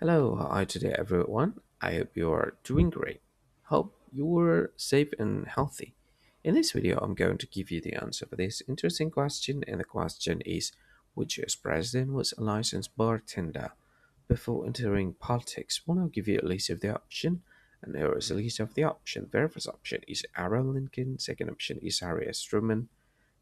Hello, how are you today, everyone? I hope you are doing great. Hope you are safe and healthy. In this video, I'm going to give you the answer for this interesting question, and the question is: which US president was a licensed bartender before entering politics? Well, I'll give you a list of the option, and here is a list of the option. The first option is Abraham Lincoln. Second option is Harry S. Truman.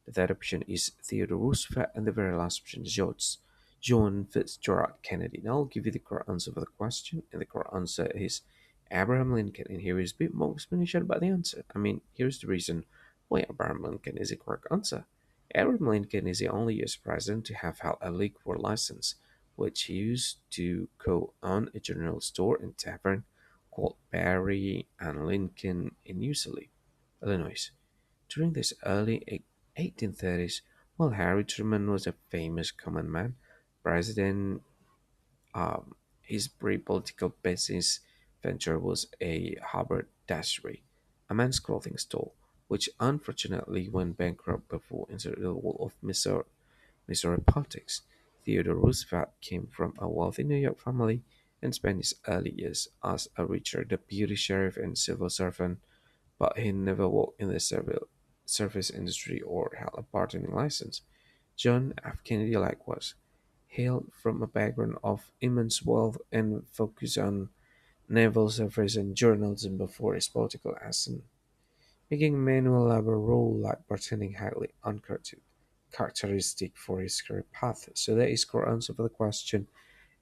The third option is Theodore Roosevelt, and the very last option is John Fitzgerald Kennedy. Now I'll give you the correct answer for the question, and the correct answer is Abraham Lincoln. And here is a bit more explanation about the answer. Here's the reason why Abraham Lincoln is the correct answer. Abraham Lincoln is the only U.S. president to have held a liquor license, which he used to co-own a general store and tavern called Barry and Lincoln in Usaley, Illinois. During this early 1830s, while Harry Truman was a famous common man, President his pre-political business venture was a haberdashery, a men's clothing store, which unfortunately went bankrupt before entering the world of Missouri politics. Theodore Roosevelt came from a wealthy New York family and spent his early years as a Richard deputy sheriff and civil servant, but he never worked in the service industry or held a bartending license. John F. Kennedy likewise hailed from a background of immense wealth and focused on naval service and journalism before his political ascent, making manual labor role like bartending highly uncharacteristic for his career path. So that is correct answer for the question.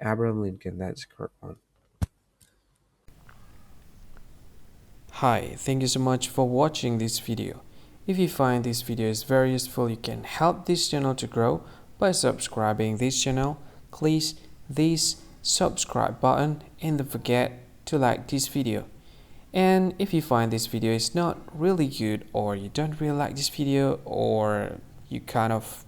Abraham Lincoln, that's the correct one. Hi, thank you so much for watching this video. If you find this video is very useful, you can help this channel to grow by subscribing this channel. Please this subscribe button and don't forget to like this video. And if you find this video is not really good, or you don't really like this video, or you kind of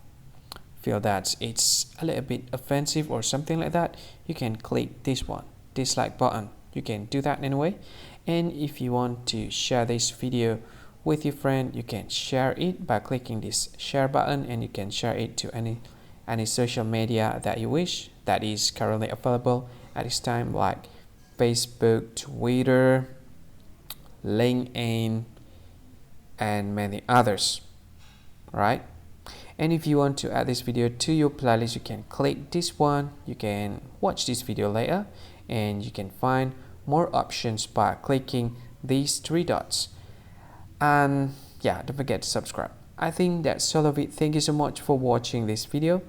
feel that it's a little bit offensive or something like that, you can click this one, dislike button. You can do that anyway. And if you want to share this video with your friend, you can share it by clicking this share button, and you can share it to any social media that you wish that is currently available at this time, like Facebook, Twitter, LinkedIn, and many others, right? And if you want to add this video to your playlist, you can click this one. You can watch this video later, and you can find more options by clicking these three dots. And yeah, don't forget to subscribe. I think that's all of it. Thank you so much for watching this video,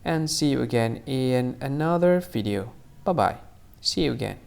and see you again in another video. Bye bye. See you again.